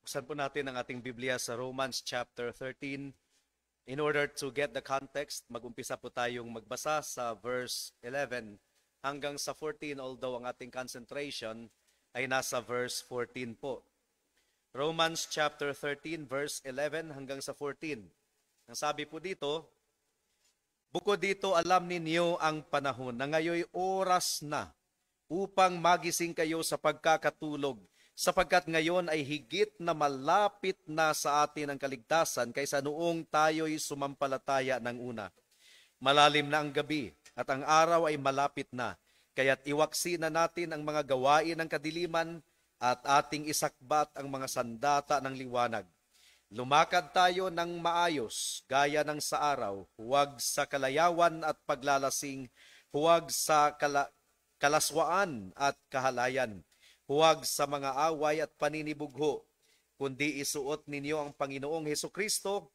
Buksan po natin ang ating Biblia sa Romans chapter 13. In order to get the context, mag-umpisa po tayong magbasa sa verse 11 hanggang sa 14, although ang ating concentration ay nasa verse 14 po. Romans chapter 13 verse 11 hanggang sa 14. Ang sabi po dito, bukod dito alam ninyo ang panahon na ngayoy oras na upang magising kayo sa pagkakatulog, sapagkat ngayon ay higit na malapit na sa atin ang kaligtasan kaysa noong tayo'y sumampalataya ng una. Malalim na ang gabi at ang araw ay malapit na, kaya't iwaksi na natin ang mga gawain ng kadiliman at ating isakbat ang mga sandata ng liwanag. Lumakad tayo ng maayos, gaya ng sa araw, huwag sa kalayawan at paglalasing, huwag sa kalaswaan at kahalayan, huwag sa mga away at paninibugho, kundi isuot ninyo ang Panginoong Hesukristo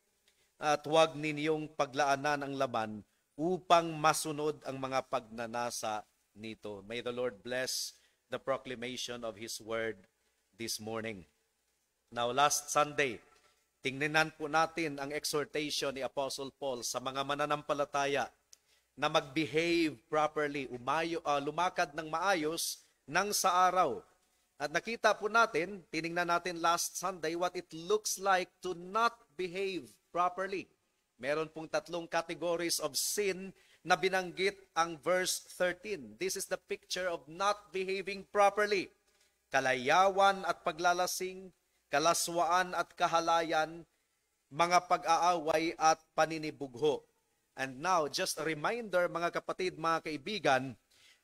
at huwag ninyong paglaanan ang laman upang masunod ang mga pagnanasa nito. May the Lord bless the proclamation of His word this morning. Now, last Sunday, tingnan po natin ang exhortation ni Apostle Paul sa mga mananampalataya na mag-behave properly, lumakad ng maayos nang sa araw. At nakita po natin, tiningnan natin last Sunday, what it looks like to not behave properly. Meron pong tatlong categories of sin na binanggit ang verse 13. This is the picture of not behaving properly. Kalayawan at paglalasing, kalaswaan at kahalayan, mga pag-aaway at paninibugho. And now, just a reminder mga kapatid, mga kaibigan,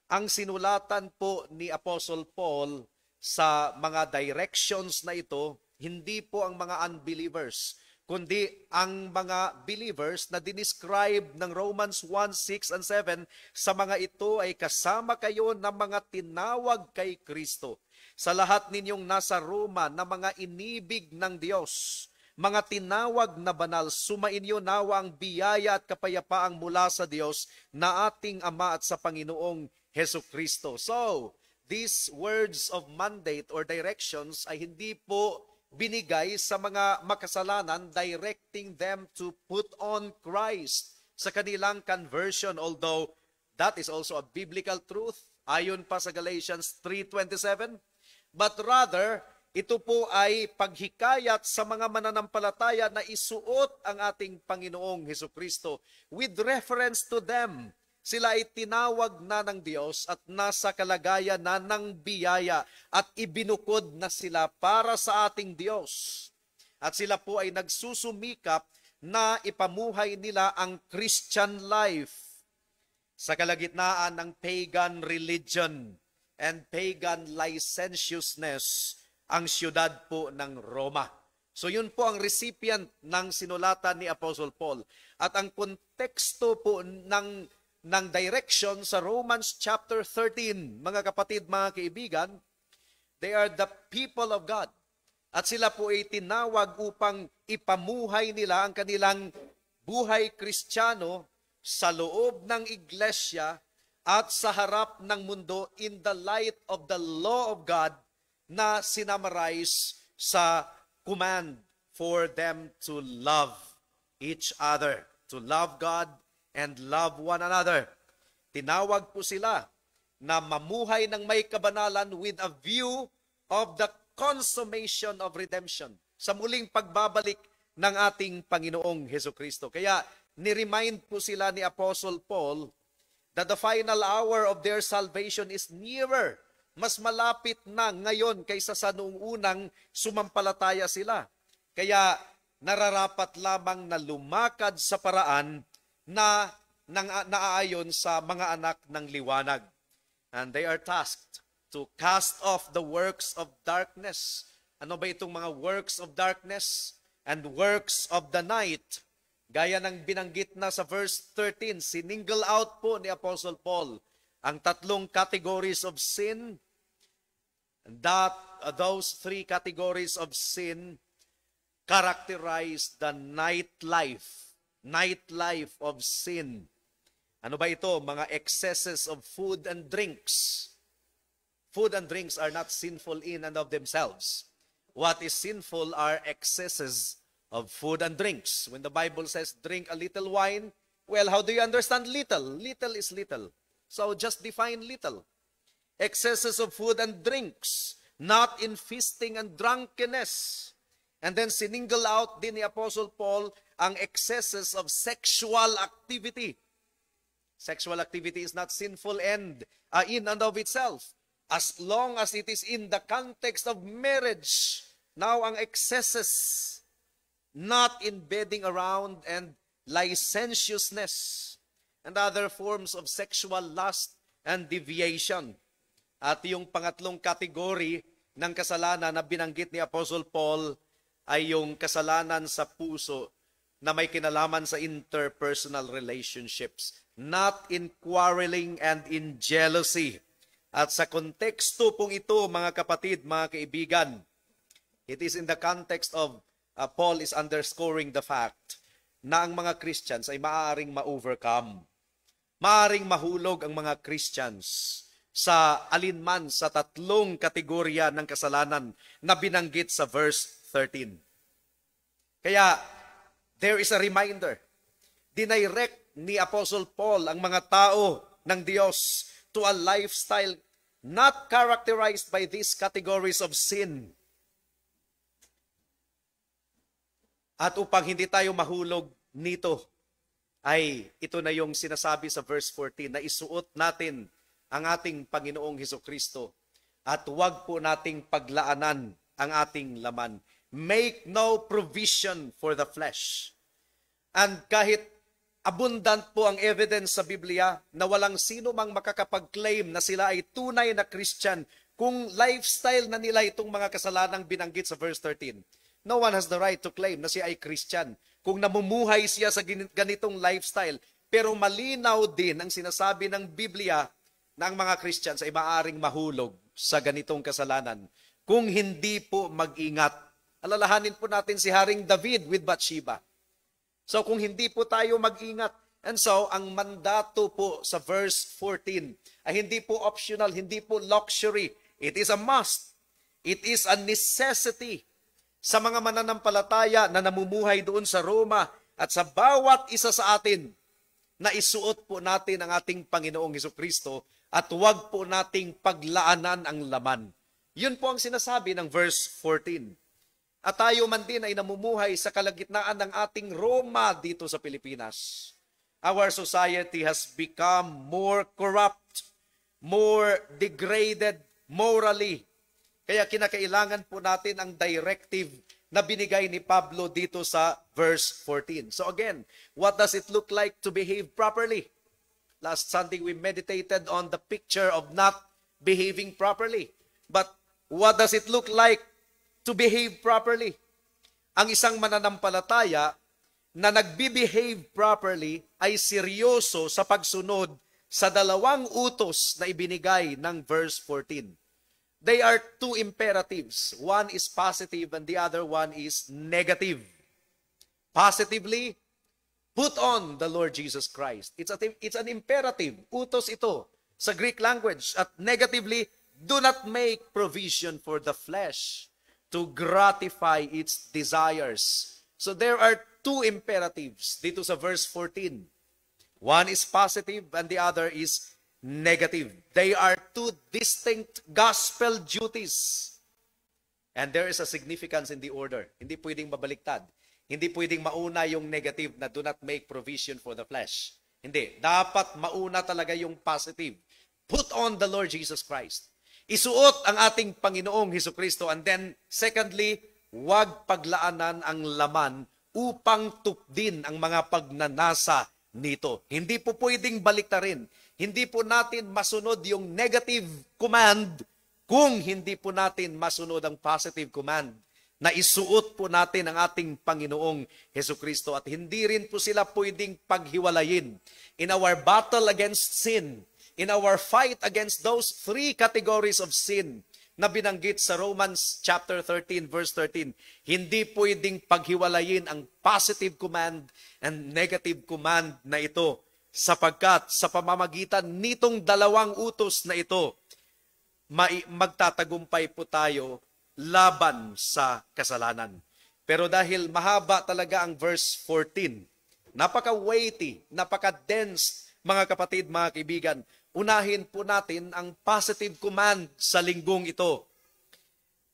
ang sinulatan po ni Apostle Paul sa mga directions na ito, hindi po ang mga unbelievers, kundi ang mga believers na dinescribe ng Romans 1, 6, and 7, sa mga ito ay kasama kayo ng mga tinawag kay Kristo. Sa lahat ninyong nasa Roma na mga inibig ng Diyos, mga tinawag na banal, sumainyo nawa ang biyaya at kapayapaang mula sa Diyos na ating Ama at sa Panginoong Hesukristo. So, these words of mandate or directions ay hindi po binigay sa mga makasalanan, directing them to put on Christ sa kanilang conversion, although that is also a biblical truth ayon pa sa Galatians 3:27, but rather ito po ay paghikayat sa mga mananampalataya na isuot ang ating Panginoong Hesukristo with reference to them. Sila ay tinawag na ng Diyos at nasa kalagayan na ng biyaya at ibinukod na sila para sa ating Diyos. At sila po ay nagsusumikap na ipamuhay nila ang Christian life sa kalagitnaan ng pagan religion and pagan licentiousness, ang siyudad po ng Roma. So yun po ang recipient ng sinulatan ni Apostle Paul. At ang konteksto po ng direction sa Romans chapter 13, mga kapatid, mga kaibigan, they are the people of God. At sila po ay tinawag upang ipamuhay nila ang kanilang buhay Kristiyano sa loob ng iglesia at sa harap ng mundo in the light of the law of God na sinamarize sa command for them to love each other, to love God and love one another. Tinawag po sila na mamuhay ng may kabanalan with a view of the consummation of redemption, sa muling pagbabalik ng ating Panginoong Hesukristo. Kaya ni-remind po sila ni Apostle Paul that the final hour of their salvation is nearer. Mas malapit na ngayon kaysa sa noong unang sumampalataya sila. Kaya nararapat lamang na lumakad sa paraan na naaayon sa mga anak ng liwanag. And they are tasked to cast off the works of darkness. Ano ba itong mga works of darkness and works of the night? Gaya ng binanggit na sa verse 13, sininggle out po ni Apostle Paul ang tatlong categories of sin. Those three categories of sin characterize the nightlife of sin. Ano ba ito? Mga excesses of food and drinks. Food and drinks are not sinful in and of themselves. What is sinful are excesses of food and drinks. When the Bible says drink a little wine, well, how do you understand little? Little is little. So just define little. Excesses of food and drinks, not in feasting and drunkenness. And then siningle out din ni Apostle Paul ang excesses of sexual activity. Sexual activity is not sinful in and of itself, as long as it is in the context of marriage. Now, ang excesses, not in bedding around and licentiousness and other forms of sexual lust and deviation. At yung pangatlong kategory ng kasalanan na binanggit ni Apostle Paul ay yung kasalanan sa puso na may kinalaman sa interpersonal relationships, not in quarreling and in jealousy. At sa konteksto pong ito, mga kapatid, mga kaibigan, it is in the context of Paul is underscoring the fact na ang mga Christians ay maaaring ma-overcome. Maaaring mahulog ang mga Christians sa alinman sa tatlong kategorya ng kasalanan na binanggit sa verse 13. Kaya, there is a reminder. Dinirect ni Apostle Paul ang mga tao ng Diyos to a lifestyle not characterized by these categories of sin. At upang hindi tayo mahulog nito, ay ito na yung sinasabi sa verse 14 na isuot natin ang ating Panginoong Hesukristo at huwag po nating paglaanan ang ating laman. Make no provision for the flesh. And kahit abundant po ang evidence sa Biblia na walang sino mang makakapag-claim na sila ay tunay na Christian kung lifestyle na nila itong mga kasalanang binanggit sa verse 13. No one has the right to claim na siya ay Christian kung namumuhay siya sa ganitong lifestyle. Pero malinaw din ang sinasabi ng Biblia na ang mga Christians ay maaaring mahulog sa ganitong kasalanan kung hindi po mag-ingat. Alalahanin po natin si Haring David with Bathsheba. So kung hindi po tayo mag-ingat, and so ang mandato po sa verse 14 ay hindi po optional, hindi po luxury. It is a must. It is a necessity sa mga mananampalataya na namumuhay doon sa Roma at sa bawat isa sa atin na isuot po natin ang ating Panginoong Hesukristo at huwag po nating paglaanan ang laman. Yun po ang sinasabi ng verse 14. At tayo man din ay namumuhay sa kalagitnaan ng ating Roma dito sa Pilipinas. Our society has become more corrupt, more degraded morally. Kaya kinakailangan po natin ang directive na binigay ni Pablo dito sa verse 14. So again, what does it look like to behave properly? Last Sunday, we meditated on the picture of not behaving properly. But what does it look like to behave properly? Ang isang mananampalataya na nagbe-behave properly ay seryoso sa pagsunod sa dalawang utos na ibinigay ng verse 14. They are two imperatives. One is positive and the other one is negative. Positively, put on the Lord Jesus Christ. It's an imperative. Utos ito sa Greek language. At negatively, do not make provision for the flesh to gratify its desires. So there are two imperatives dito sa verse 14. One is positive and the other is negative. They are two distinct gospel duties. And there is a significance in the order. Hindi pwedeng mabaliktad. Hindi pwedeng mauna yung negative na do not make provision for the flesh. Hindi. Dapat mauna talaga yung positive. Put on the Lord Jesus Christ. Isuot ang ating Panginoong Hesukristo. And then, secondly, huwag paglaanan ang laman upang tupdin ang mga pagnanasa nito. Hindi po pwedeng baliktarin. Hindi po natin masunod yung negative command kung hindi po natin masunod ang positive command na isuot po natin ang ating Panginoong Hesukristo at hindi rin po sila pwedeng paghiwalayin. In our battle against sin, in our fight against those three categories of sin na binanggit sa Romans chapter 13 verse 13, hindi pwedeng paghiwalayin ang positive command and negative command na ito sapagkat sa pamamagitan nitong dalawang utos na ito, magtatagumpay po tayo laban sa kasalanan. Pero dahil mahaba talaga ang verse 14, napaka-weighty, napaka-dense, mga kapatid, mga kaibigan, unahin po natin ang positive command sa linggong ito.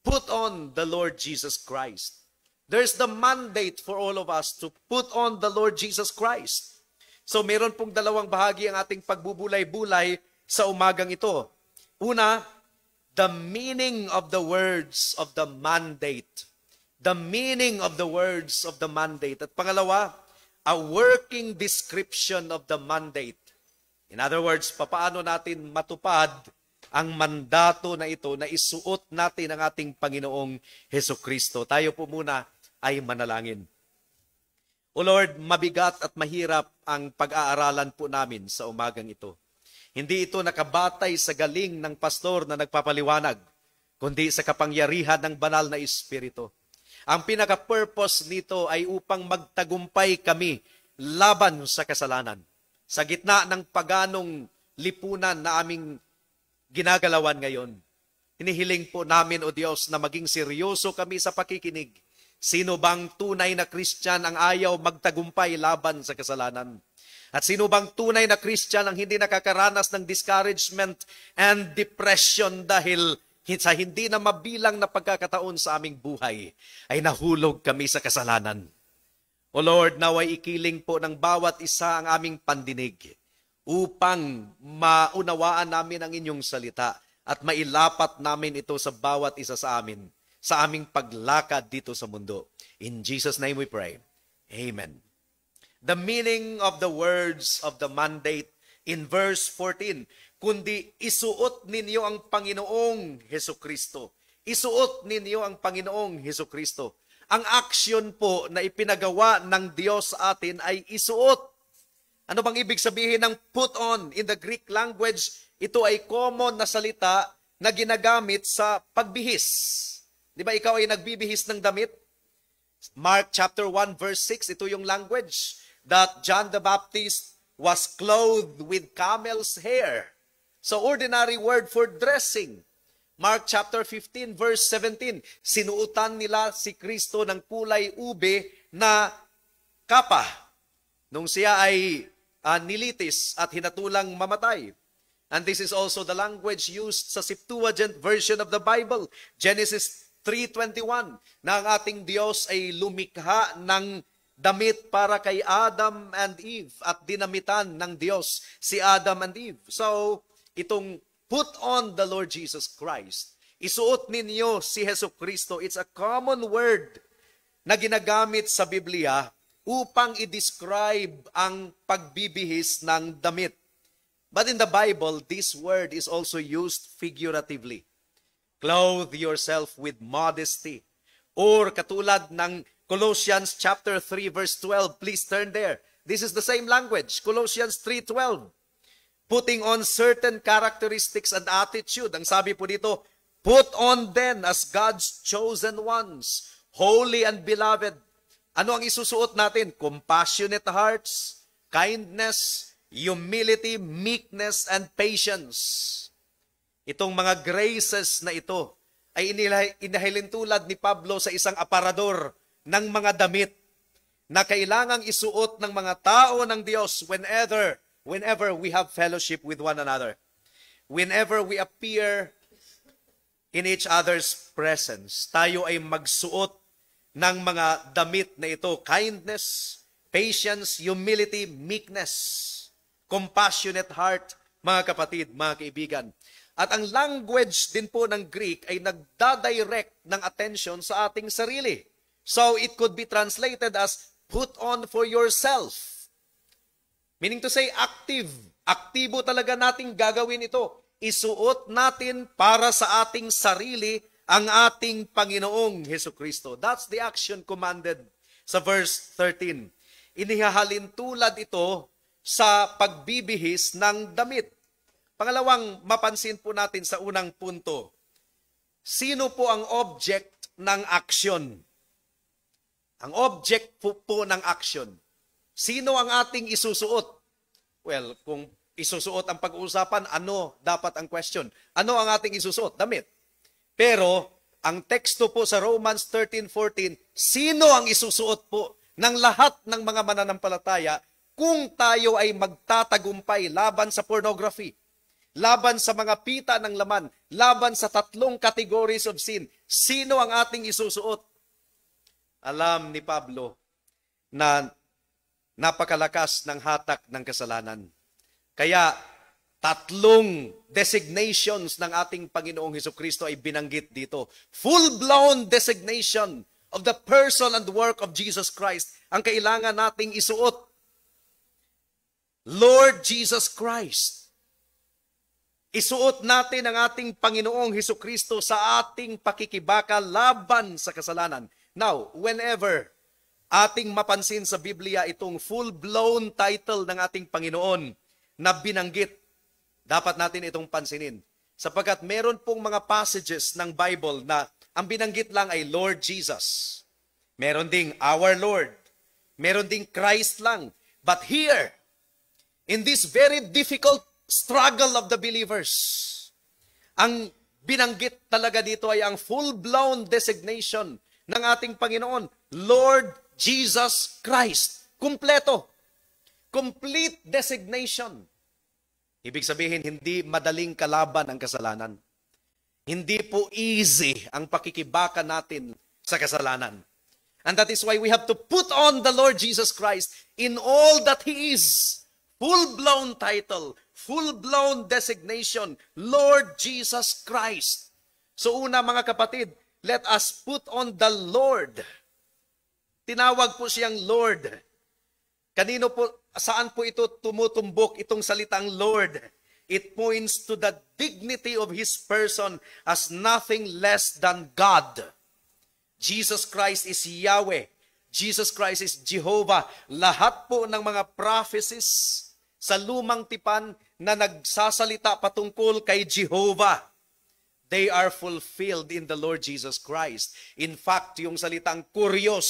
Put on the Lord Jesus Christ. There's the mandate for all of us to put on the Lord Jesus Christ. So meron pong dalawang bahagi ang ating pagbubulay-bulay sa umagang ito. Una, the meaning of the words of the mandate. The meaning of the words of the mandate. At pangalawa, a working description of the mandate. In other words, papaano natin matupad ang mandato na ito na isuot natin ang ating Panginoong Hesukristo. Tayo po muna ay manalangin. O Lord, mabigat at mahirap ang pag-aaralan po namin sa umagang ito. Hindi ito nakabatay sa galing ng pastor na nagpapaliwanag, kundi sa kapangyarihan ng banal na Espiritu. Ang pinaka-purpose nito ay upang magtagumpay kami laban sa kasalanan. Sa gitna ng paganong lipunan na aming ginagalawan ngayon, hinihiling po namin, O Diyos, na maging seryoso kami sa pakikinig. Sino bang tunay na Christian ang ayaw magtagumpay laban sa kasalanan? At sino bang tunay na Christian ang hindi nakakaranas ng discouragement and depression dahil sa hindi na mabilang na pagkakataon sa aming buhay ay nahulog kami sa kasalanan? O Lord, naway ikiling po ng bawat isa ang aming pandinig upang maunawaan namin ang inyong salita at mailapat namin ito sa bawat isa sa amin, sa aming paglakad dito sa mundo. In Jesus' name we pray. Amen. The meaning of the words of the mandate in verse 14, kundi isuot ninyo ang Panginoong Hesukristo. Isuot ninyo ang Panginoong Hesukristo. Ang action po na ipinagawa ng Diyos sa atin ay isuot. Ano bang ibig sabihin ng put on? In the Greek language, ito ay common na salita na ginagamit sa pagbihis. Di ba ikaw ay nagbibihis ng damit? Mark chapter 1 verse 6, ito yung language that John the Baptist was clothed with camel's hair. So ordinary word for dressing. Mark chapter 15 verse 17, sinuutan nila si Kristo ng kulay ube na kapa nung siya ay nilitis at hinatulang mamatay. And this is also the language used sa Septuagint version of the Bible, Genesis 3:21, na ang ating Diyos ay lumikha ng damit para kay Adam and Eve at dinamitan ng Diyos si Adam and Eve. So, itong put on the Lord Jesus Christ, isuot ninyo si Hesukristo, it's a common word na ginagamit sa Biblia upang i-describe ang pagbibihis ng damit. But in the Bible, this word is also used figuratively. Clothe yourself with modesty. Or katulad ng Colossians chapter 3 verse 12, please turn there. This is the same language, Colossians 3:12. Putting on certain characteristics and attitude. Ang sabi po dito, put on then as God's chosen ones, holy and beloved. Ano ang isusuot natin? Compassionate hearts, kindness, humility, meekness, and patience. Itong mga graces na ito ay inihilin tulad ni Pablo sa isang aparador ng mga damit na kailangang isuot ng mga tao ng Diyos whenever we have fellowship with one another. Whenever we appear in each other's presence, tayo ay magsuot ng mga damit na ito. Kindness, patience, humility, meekness, compassionate heart, mga kapatid, mga kaibigan. At ang language din po ng Greek ay nagdadirect ng attention sa ating sarili. So it could be translated as put on for yourself. Meaning to say active. Aktibo talaga nating gagawin ito. Isuot natin para sa ating sarili ang ating Panginoong Hesukristo. That's the action commanded sa verse 13. Inihahalin tulad ito sa pagbibihis ng damit. Pangalawang mapansin po natin sa unang punto, sino po ang object ng action? Ang object po ng action. Sino ang ating isusuot? Well, kung isusuot ang pag-uusapan, ano dapat ang question? Ano ang ating isusuot? Damit. Pero, ang teksto po sa Romans 13:14, sino ang isusuot po ng lahat ng mga mananampalataya kung tayo ay magtatagumpay laban sa pornography, laban sa mga pita ng laman, laban sa tatlong categories of sin? Sino ang ating isusuot? Alam ni Pablo na napakalakas ng hatak ng kasalanan. Kaya tatlong designations ng ating Panginoong Hesukristo ay binanggit dito. Full-blown designation of the person and work of Jesus Christ ang kailangan nating isuot. Lord Jesus Christ. Isuot natin ang ating Panginoong Hesukristo sa ating pakikibaka laban sa kasalanan. Now, whenever ating mapansin sa Biblia itong full-blown title ng ating Panginoon na binanggit, dapat natin itong pansinin. Sapagkat meron pong mga passages ng Bible na ang binanggit lang ay Lord Jesus. Meron ding our Lord. Meron ding Christ lang. But here, in this very difficult struggle of the believers, ang binanggit talaga dito ay ang full-blown designation ng ating Panginoon, Lord Jesus Christ. Kumpleto. Complete designation. Ibig sabihin, hindi madaling kalaban ang kasalanan. Hindi po easy ang pakikibaka natin sa kasalanan. And that is why we have to put on the Lord Jesus Christ in all that He is. Full-blown title, full-blown designation, Lord Jesus Christ. So una mga kapatid, let us put on the Lord. Tinawag po siyang Lord. Kanino po, saan po ito tumutumbok itong salitang Lord? It points to the dignity of His person as nothing less than God. Jesus Christ is Yahweh. Jesus Christ is Jehovah. Lahat po ng mga prophecies sa lumang tipan na nagsasalita patungkol kay Jehovah, they are fulfilled in the Lord Jesus Christ. In fact, yung salitang kurios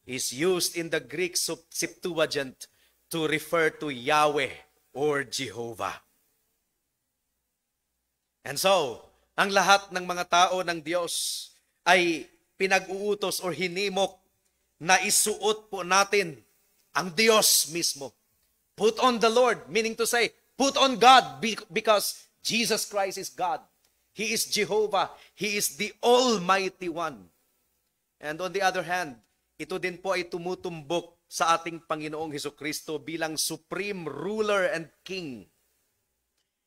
is used in the Greek Septuagint to refer to Yahweh or Jehovah. And so, ang lahat ng mga tao ng Diyos ay pinag-uutos or hinimok na isuot po natin ang Diyos mismo. Put on the Lord, meaning to say, put on God because Jesus Christ is God. He is Jehovah. He is the Almighty One. And on the other hand, ito din po ay tumutumbok sa ating Panginoong Hesukristo bilang supreme ruler and king.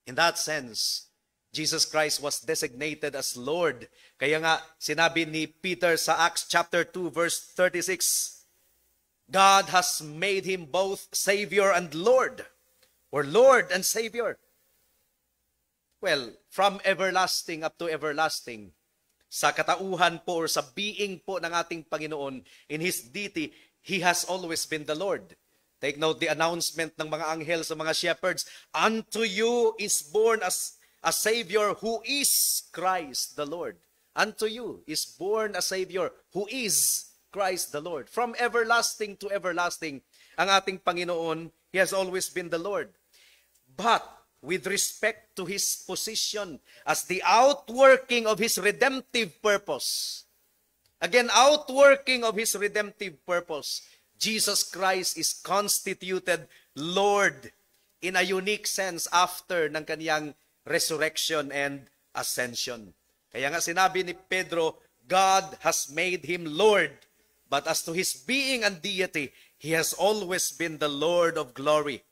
In that sense, Jesus Christ was designated as Lord. Kaya nga, sinabi ni Peter sa Acts chapter 2 verse 36, God has made Him both Savior and Lord, or Lord and Savior. Well, from everlasting up to everlasting, sa katauhan po or sa being po ng ating Panginoon, in His deity, He has always been the Lord. Take note the announcement ng mga anghel sa mga shepherds, unto you is born as a Savior who is Christ the Lord. Unto you is born a Savior who is Christ the Lord. From everlasting to everlasting, ang ating Panginoon, He has always been the Lord. But with respect to His position as the outworking of His redemptive purpose, again, outworking of His redemptive purpose, Jesus Christ is constituted Lord in a unique sense after ng Kaniyang resurrection and ascension. Kaya nga sinabi ni Pedro, God has made Him Lord, but as to His being and deity, He has always been the Lord of glory.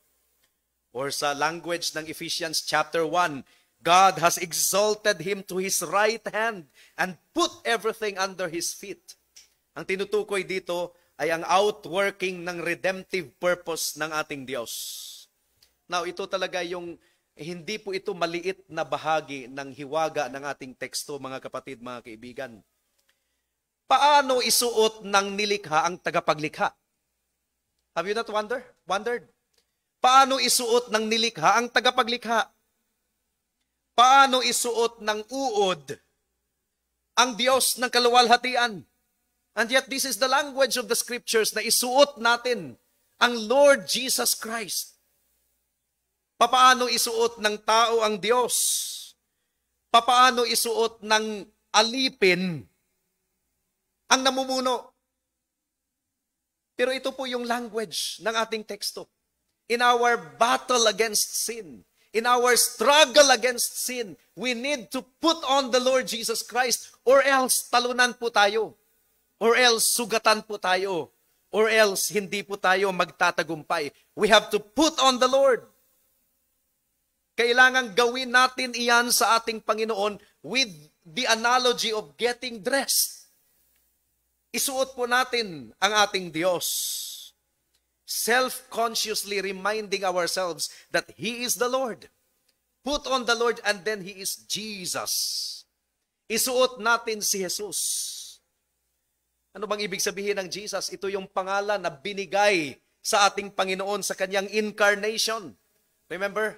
Or sa language ng Ephesians chapter 1, God has exalted Him to His right hand and put everything under His feet. Ang tinutukoy dito ay ang outworking ng redemptive purpose ng ating Diyos. Now, ito talaga yung, hindi po ito maliit na bahagi ng hiwaga ng ating teksto, mga kapatid, mga kaibigan. Paano isuot ng nilikha ang tagapaglikha? Have you not wondered? Paano isuot ng nilikha ang tagapaglikha? Paano isuot ng uod ang Diyos ng kaluwalhatian? And yet this is the language of the scriptures na isuot natin ang Lord Jesus Christ. Papaano isuot ng tao ang Diyos? Papaano isuot ng alipin ang namumuno. Pero ito po yung language ng ating teksto. In our battle against sin, in our struggle against sin, we need to put on the Lord Jesus Christ, or else talunan po tayo, or else sugatan po tayo, or else hindi po tayo magtatagumpay. We have to put on the Lord. Kailangan gawin natin iyan sa ating Panginoon with the analogy of getting dressed. Isuot po natin ang ating Diyos. Self-consciously reminding ourselves that He is the Lord. Put on the Lord and then He is Jesus. Isuot natin si Jesus. Ano bang ibig sabihin ng Jesus? Ito yung pangalan na binigay sa ating Panginoon sa kanyang incarnation. Remember?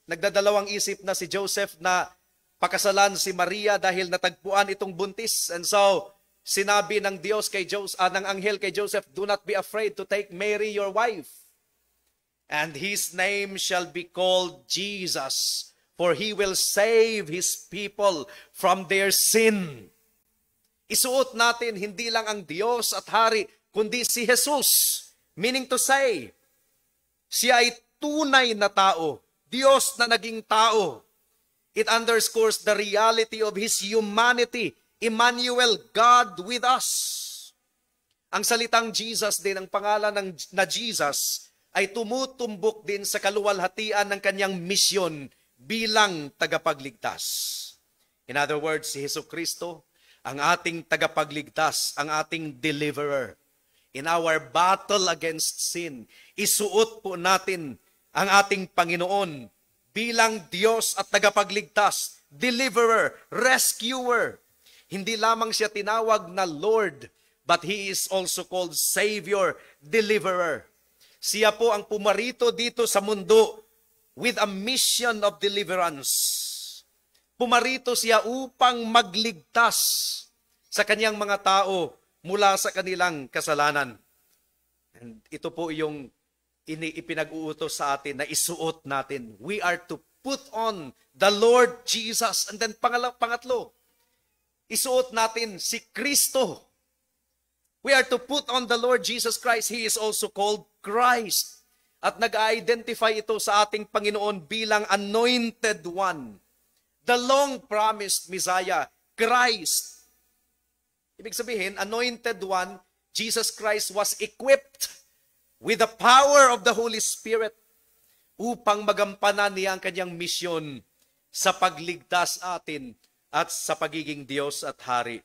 Nagdadalawang isip na si Joseph na pakasalan si Maria dahil natagpuan itong buntis. And so, sinabi ng Diyos kay ng anghel kay Joseph, "Do not be afraid to take Mary your wife. And his name shall be called Jesus, for he will save his people from their sin." Isuot natin hindi lang ang Diyos at Hari, kundi si Jesus. Meaning to say, siya ay tunay na tao, Diyos na naging tao. It underscores the reality of His humanity. Emmanuel, God with us. Ang salitang Jesus din, ang pangalan na Jesus, ay tumutumbok din sa kaluwalhatian ng kanyang misyon bilang tagapagligtas. In other words, si Jesucristo, ang ating tagapagligtas, ang ating deliverer. In our battle against sin, isuot po natin ang ating Panginoon bilang Diyos at tagapagligtas, deliverer, rescuer. Hindi lamang siya tinawag na Lord, but He is also called Savior, Deliverer. Siya po ang pumarito dito sa mundo with a mission of deliverance. Pumarito siya upang magligtas sa kanyang mga tao mula sa kanilang kasalanan. And ito po yung ipinag-uutos sa atin na isuot natin. We are to put on the Lord Jesus. And then pangatlo, isuot natin si Kristo. We are to put on the Lord Jesus Christ. He is also called Christ. At nag-identify ito sa ating Panginoon bilang anointed one. The long-promised Messiah, Christ. Ibig sabihin, anointed one, Jesus Christ was equipped with the power of the Holy Spirit upang magampanan niya ang kanyang misyon sa pagligtas atin at sa pagiging Diyos at Hari.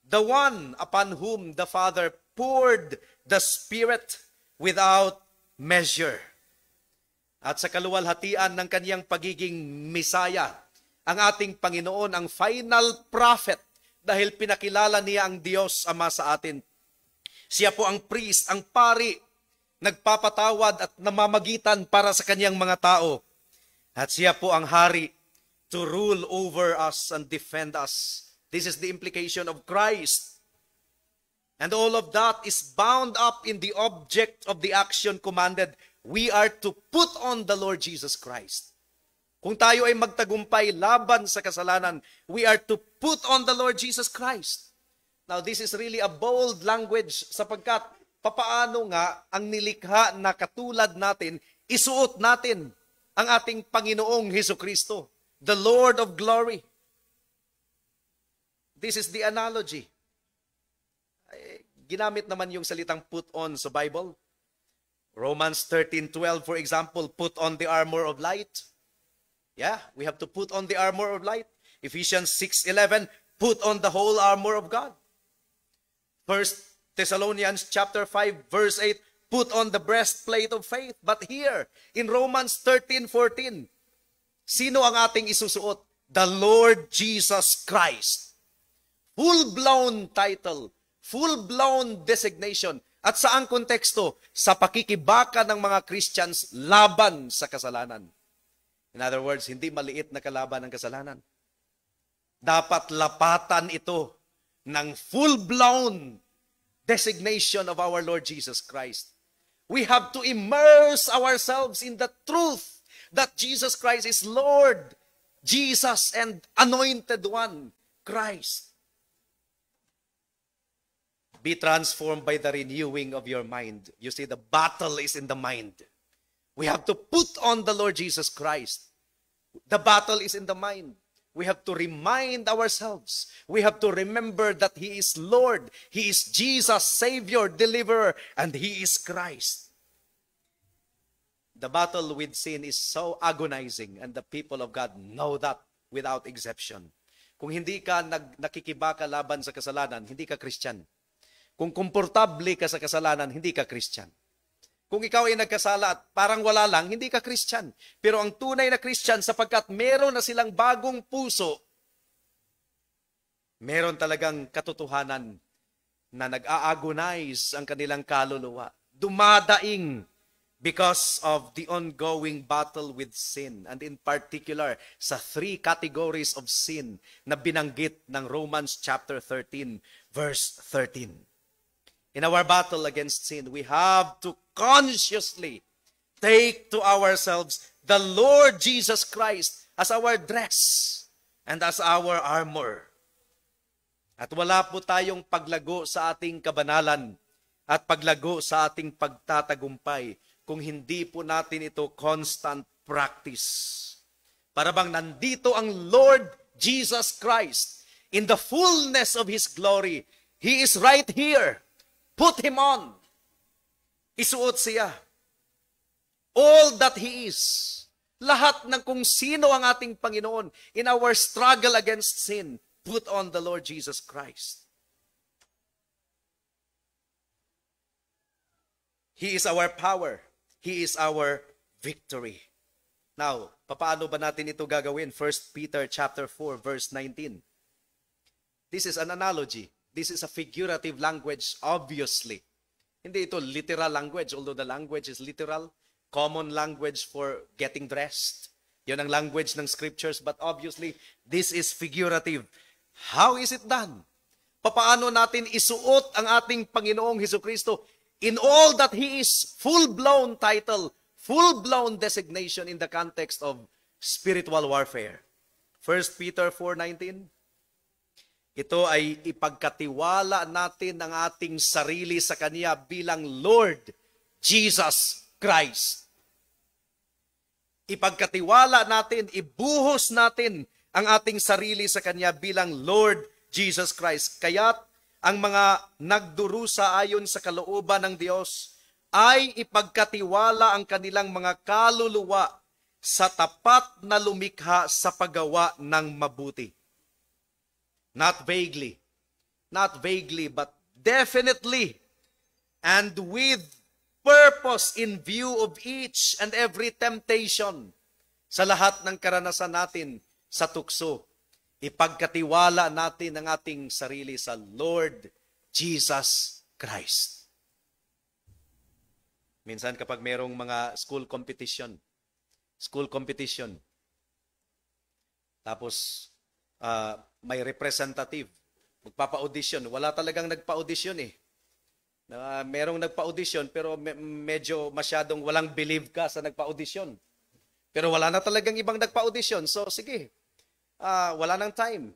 The one upon whom the Father poured the Spirit without measure. At sa kaluwalhatian ng kanyang pagiging Messiah, ang ating Panginoon, ang final prophet, dahil pinakilala niya ang Diyos Ama sa atin. Siya po ang priest, ang pari, nagpapatawad at namamagitan para sa kanyang mga tao. At siya po ang Hari, to rule over us and defend us. This is the implication of Christ. And all of that is bound up in the object of the action commanded. We are to put on the Lord Jesus Christ. Kung tayo ay magtagumpay laban sa kasalanan, we are to put on the Lord Jesus Christ. Now, this is really a bold language sapagkat papaano nga ang nilikha na katulad natin, isuot natin ang ating Panginoong Hesukristo, the Lord of glory. This is the analogy. Ginamit naman yung salitang put on sa Bible. Romans 13:12, for example, put on the armor of light. Yeah, we have to put on the armor of light. Ephesians 6:11, put on the whole armor of God. 1 Thessalonians chapter 5, verse 8, put on the breastplate of faith. But here, in Romans 13:14, sino ang ating isusuot? The Lord Jesus Christ. Full-blown title, full-blown designation. At saang konteksto? Sa pakikibaka ng mga Christians laban sa kasalanan. In other words, hindi maliit na kalaban ng kasalanan. Dapat lapatan ito ng full-blown designation of our Lord Jesus Christ. We have to immerse ourselves in the truth that Jesus Christ is Lord, Jesus and anointed one, Christ. Be transformed by the renewing of your mind. You see, the battle is in the mind. We have to put on the Lord Jesus Christ. The battle is in the mind. We have to remind ourselves. We have to remember that He is Lord. He is Jesus, Savior, Deliverer, and He is Christ. The battle with sin is so agonizing, and the people of God know that without exception. Kung hindi ka nakikibaka laban sa kasalanan, hindi ka Christian. Kung komportable ka sa kasalanan, hindi ka Christian. Kung ikaw ay nagkasala at parang wala lang, hindi ka Christian. Pero ang tunay na Christian, sapagkat meron na silang bagong puso, meron talagang katotohanan na nag-a-agonize ang kanilang kaluluwa. Dumadaing because of the ongoing battle with sin. And in particular, sa 3 categories of sin na binanggit ng Romans chapter 13, verse 13. In our battle against sin, we have to consciously take to ourselves the Lord Jesus Christ as our dress and as our armor. At wala po tayong paglago sa ating kabanalan at paglago sa ating pagtatagumpay kung hindi po natin ito constant practice. Para bang nandito ang Lord Jesus Christ in the fullness of His glory. He is right here. Put Him on. Isuot siya. All that He is. Lahat ng kung sino ang ating Panginoon in our struggle against sin, put on the Lord Jesus Christ. He is our power. He is our victory. Now, paano ba natin ito gagawin? 1 Peter chapter 4, verse 19. This is an analogy. This is a figurative language, obviously. Hindi ito literal language, although the language is literal. Common language for getting dressed. Yun ang language ng scriptures, but obviously, this is figurative. How is it done? Papaano natin isuot ang ating Panginoong Hesukristo in all that He is, full-blown title, full-blown designation in the context of spiritual warfare. 1 Peter 4:19. Ito ay ipagkatiwala natin ang ating sarili sa Kanya bilang Lord Jesus Christ. Ipagkatiwala natin, ibuhos natin ang ating sarili sa Kanya bilang Lord Jesus Christ. Kaya't ang mga nagdurusa ayon sa kalooban ng Diyos ay ipagkatiwala ang kanilang mga kaluluwa sa tapat na lumikha sa paggawa ng mabuti. Not vaguely, but definitely, and with purpose in view of each and every temptation. Sa lahat ng karanasan natin sa tukso, ipagkatiwala natin ang ating sarili sa Lord Jesus Christ. Minsan kapag merong mga school competition, tapos may representative, magpapa-audition. Wala talagang nagpa-audition eh. Merong nagpa-audition pero medyo masyadong walang believe ka sa nagpa-audition. Pero wala na talagang ibang nagpa-audition. So sige, wala nang time.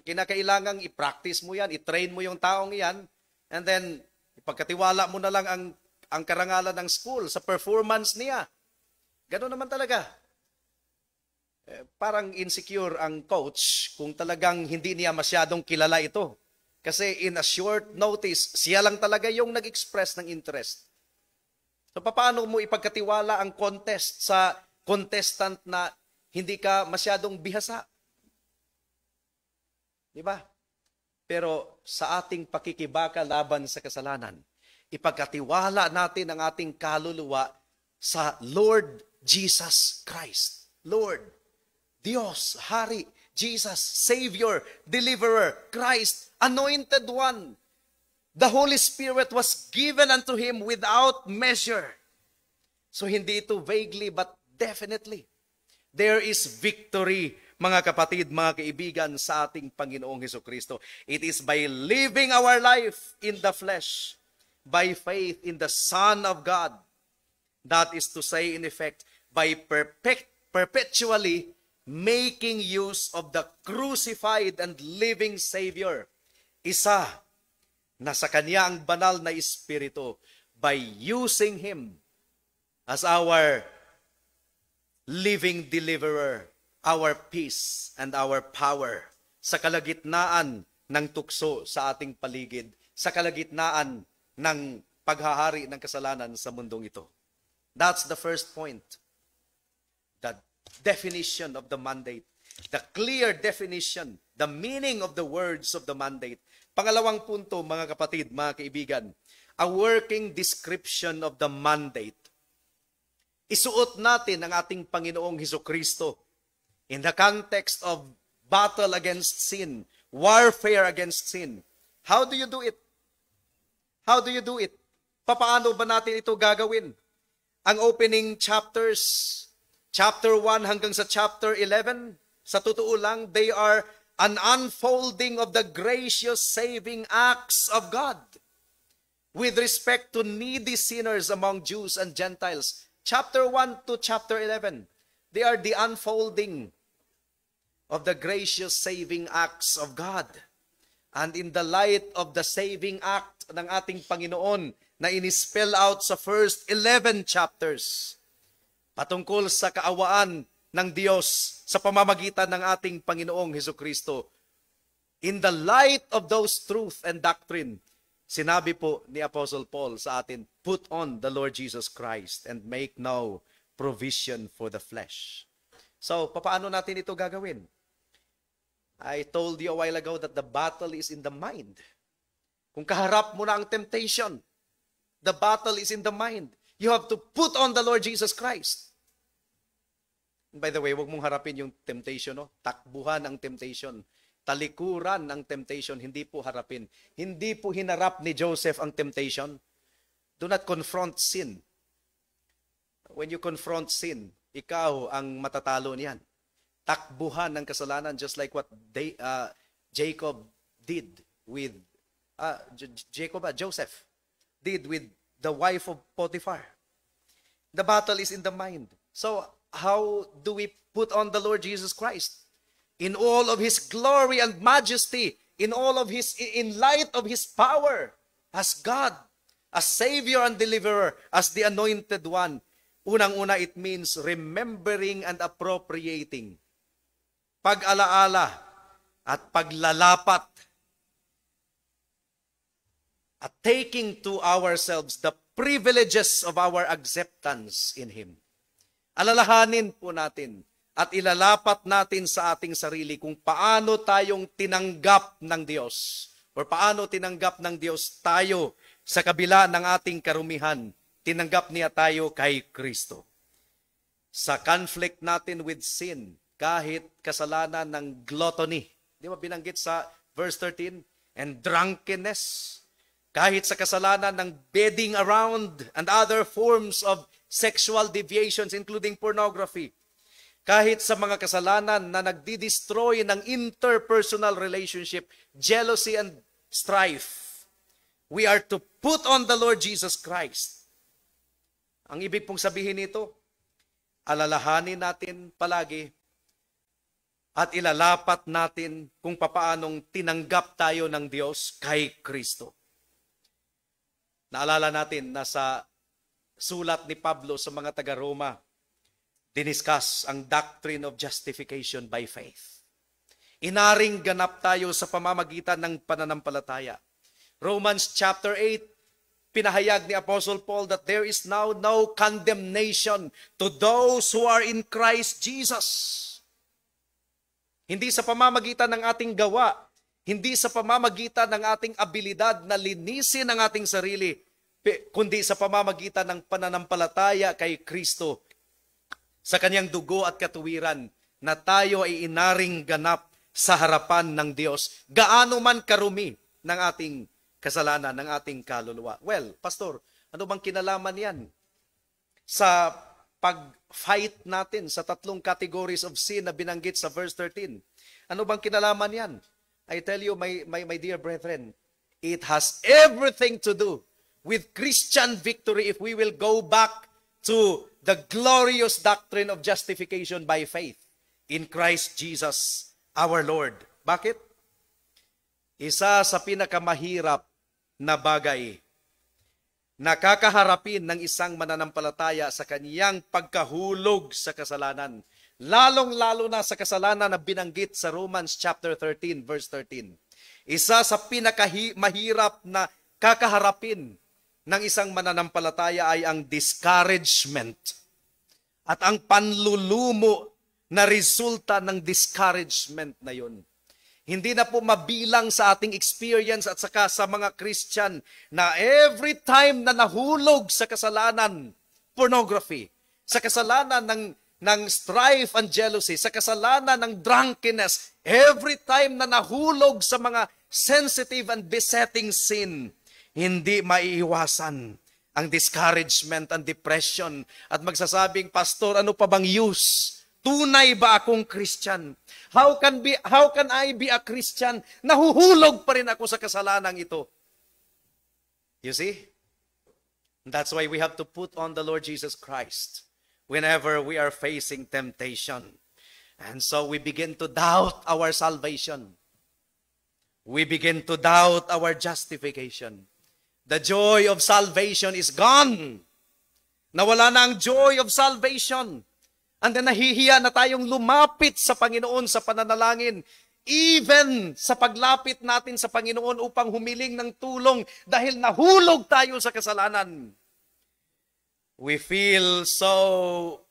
Kinakailangang i-practice mo yan, i-train mo yung taong yan, and then ipagkatiwala mo na lang ang karangalan ng school sa performance niya. Gano'n naman talaga. Parang insecure ang coach kung talagang hindi niya masyadong kilala ito. Kasi in a short notice, siya lang talaga yung nag-express ng interest. So paano mo ipagkatiwala ang contest sa contestant na hindi ka masyadong bihasa? Di ba? Pero sa ating pakikibaka laban sa kasalanan, ipagkatiwala natin ang ating kaluluwa sa Lord Jesus Christ. Lord, Diyos, Hari, Jesus, Savior, Deliverer, Christ, Anointed One. The Holy Spirit was given unto Him without measure. So hindi ito vaguely but definitely. There is victory, mga kapatid, mga kaibigan, sa ating Panginoong Hesukristo. It is by living our life in the flesh, by faith in the Son of God. That is to say, in effect, by perpetually making use of the crucified and living Savior. Isa na sa Kanya ang banal na Espiritu by using Him as our living deliverer, our peace, and our power sa kalagitnaan ng tukso sa ating paligid, sa kalagitnaan ng paghahari ng kasalanan sa mundong ito. That's the first point. The definition of the mandate. The clear definition, the meaning of the words of the mandate. Pangalawang punto, mga kapatid, mga kaibigan, a working description of the mandate. Isuot natin ang ating Panginoong Hesukristo in the context of battle against sin, warfare against sin. How do you do it? How do you do it? Papaano ba natin ito gagawin? Ang opening chapters, chapter 1 hanggang sa chapter 11, sa totoo lang, they are an unfolding of the gracious saving acts of God with respect to needy sinners among Jews and Gentiles. Chapter 1 to chapter 11, they are the unfolding of the gracious saving acts of God. And in the light of the saving act ng ating Panginoon na inispell out sa first 11 chapters, patungkol sa kaawaan ng Diyos sa pamamagitan ng ating Panginoong Hesukristo. In the light of those truth and doctrine, sinabi po ni Apostle Paul sa atin, put on the Lord Jesus Christ and make no provision for the flesh. So, paano natin ito gagawin? I told you a while ago that the battle is in the mind. Kung kaharap mo na ang temptation, the battle is in the mind. You have to put on the Lord Jesus Christ. By the way, huwag mong harapin yung temptation, no? Takbuhan ang temptation. Talikuran ang temptation, hindi po harapin. Hindi po hinarap ni Joseph ang temptation. Do not confront sin. When you confront sin, ikaw ang matatalo niyan. Takbuhan ng kasalanan, just like what Jacob did with, Joseph did with the wife of Potiphar. The battle is in the mind. So, how do we put on the Lord Jesus Christ? In all of His glory and majesty, in light of His power, as God, as Savior and Deliverer, as the Anointed One. Unang-una, it means remembering and appropriating. Pag-alaala at paglalapat at taking to ourselves the privileges of our acceptance in Him. Alalahanin po natin at ilalapat natin sa ating sarili kung paano tayong tinanggap ng Diyos or paano tinanggap ng Diyos tayo sa kabila ng ating karumihan. Tinanggap niya tayo kay Kristo. Sa conflict natin with sin, kahit kasalanan ng gluttony, di ba binanggit sa verse 13? And drunkenness, kahit sa kasalanan ng bedding around and other forms of sexual deviations including pornography, kahit sa mga kasalanan na nagdi-destroy ng interpersonal relationship, jealousy and strife, we are to put on the Lord Jesus Christ. Ang ibig pong sabihin nito, alalahanin natin palagi at ilalapat natin kung papaanong tinanggap tayo ng Diyos kay Kristo. Naalala natin na sa sulat ni Pablo sa mga taga-Roma, diniscuss ang doctrine of justification by faith. Inaring ganap tayo sa pamamagitan ng pananampalataya. Romans chapter 8, pinahayag ni Apostle Paul that there is now no condemnation to those who are in Christ Jesus. Hindi sa pamamagitan ng ating gawa, hindi sa pamamagitan ng ating abilidad na linisin ang ating sarili, kundi sa pamamagitan ng pananampalataya kay Kristo, sa Kanyang dugo at katuwiran, na tayo ay inaring ganap sa harapan ng Diyos, gaano man karumi ng ating kasalanan, ng ating kaluluwa. Well, Pastor, ano bang kinalaman yan sa pag-fight natin sa tatlong categories of sin na binanggit sa verse 13? Ano bang kinalaman yan? I tell you, my dear brethren, it has everything to do with Christian victory if we will go back to the glorious doctrine of justification by faith in Christ Jesus our Lord. Bakit? Isa sa pinakamahirap na bagay na kakaharapin ng isang mananampalataya sa kaniyang pagkahulog sa kasalanan. Lalong-lalo na sa kasalanan na binanggit sa Romans chapter 13, verse 13. Isa sa pinakamahirap na kakaharapin ng isang mananampalataya ay ang discouragement at ang panlulumo na resulta ng discouragement na yun. Hindi na po mabilang sa ating experience at saka sa mga Christian na every time na nahulog sa kasalanan, pornography, sa kasalanan ng strife and jealousy, sa kasalanan ng drunkenness, every time na nahulog sa mga sensitive and besetting sin, hindi maiiwasan ang discouragement and depression at magsasabing, Pastor, ano pa bang use? Tunay ba akong Christian? How can I be a Christian? Nahuhulog pa rin ako sa kasalanang ito. You see? That's why we have to put on the Lord Jesus Christ whenever we are facing temptation. And so we begin to doubt our salvation. We begin to doubt our justification. The joy of salvation is gone. Nawala na ang joy of salvation. And then nahihiya na tayong lumapit sa Panginoon sa pananalangin. Even sa paglapit natin sa Panginoon upang humiling ng tulong dahil nahulog tayo sa kasalanan. We feel so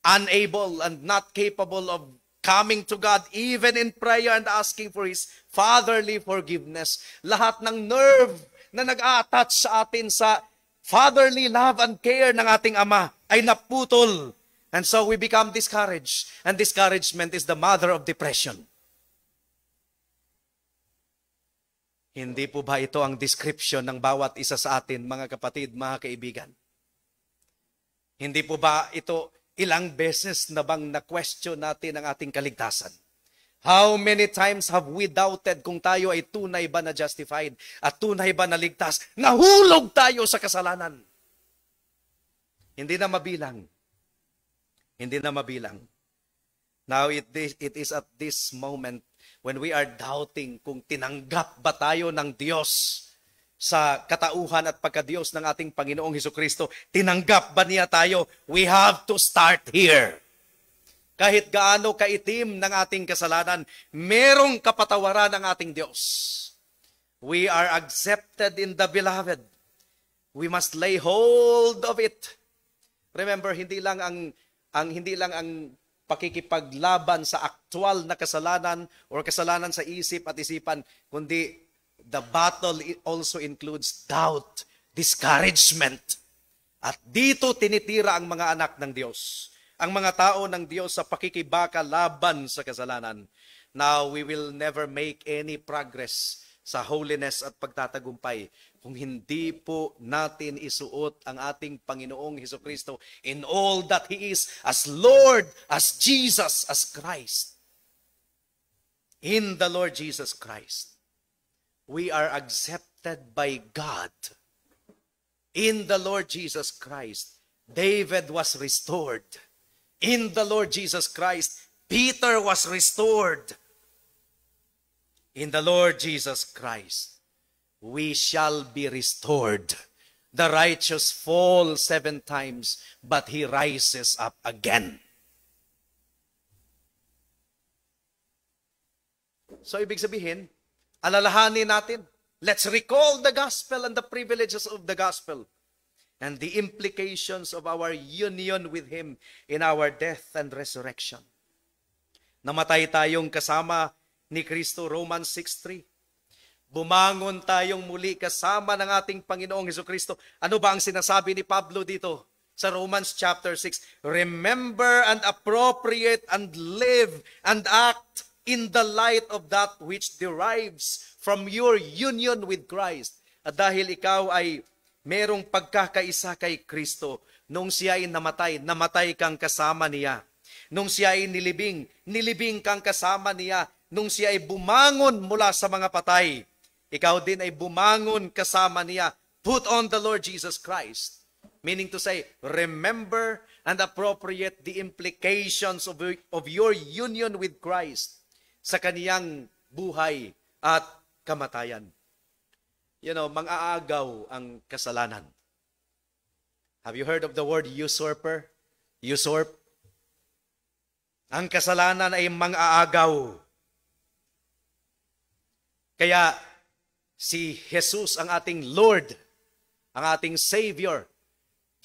unable and not capable of coming to God even in prayer and asking for His fatherly forgiveness. Lahat ng nerve na nag-a-attach sa atin sa fatherly love and care ng ating Ama ay naputol. And so we become discouraged. And discouragement is the mother of depression. Hindi po ba ito ang description ng bawat isa sa atin, mga kapatid, mga kaibigan? Hindi po ba ito ilang beses na bang na-question natin ang ating kaligtasan? How many times have we doubted kung tayo ay tunay ba na justified at tunay ba na ligtas? Nahulog tayo sa kasalanan. Hindi na mabilang. Hindi na mabilang. Now, it is at this moment when we are doubting kung tinanggap ba tayo ng Diyos sa katauhan at pagka-Diyos ng ating Panginoong Hesukristo. Tinanggap ba niya tayo? We have to start here. Kahit gaano kaitim ng ating kasalanan, merong kapatawaran ng ating Diyos. We are accepted in the Beloved. We must lay hold of it. Remember, hindi lang ang pakikipaglaban sa aktual na kasalanan or kasalanan sa isip at isipan, kundi the battle also includes doubt, discouragement. At dito tinitira ang mga anak ng Diyos, ang mga tao ng Diyos sa pakikibaka laban sa kasalanan. Now, we will never make any progress sa holiness at pagtatagumpay kung hindi po natin isuot ang ating Panginoong Hesukristo in all that He is, as Lord, as Jesus, as Christ. In the Lord Jesus Christ, we are accepted by God. In the Lord Jesus Christ, David was restored. In the Lord Jesus Christ, Peter was restored. In the Lord Jesus Christ, we shall be restored. The righteous fall 7 times, but he rises up again. So, ibig sabihin, alalahanin natin, let's recall the gospel and the privileges of the gospel and the implications of our union with Him in our death and resurrection. Namatay tayong kasama ni Kristo, Romans 6:3. Bumangon tayong muli kasama ng ating Panginoong Hesukristo. Ano ba ang sinasabi ni Pablo dito sa Romans chapter 6? Remember and appropriate and live and act in the light of that which derives from your union with Christ. At dahil ikaw ay merong pagkakaisa kay Kristo, nung siya ay namatay kang kasama niya. Nung siya ay nilibing kang kasama niya. Nung siya ay bumangon mula sa mga patay, ikaw din ay bumangon kasama niya. Put on the Lord Jesus Christ. Meaning to say, remember and appropriate the implications of your union with Christ sa kaniyang buhay at kamatayan. mang-aagaw ang kasalanan. Have you heard of the word usurper? Usurp? Ang kasalanan ay mang-aagaw. Kaya si Jesus ang ating Lord, ang ating Savior.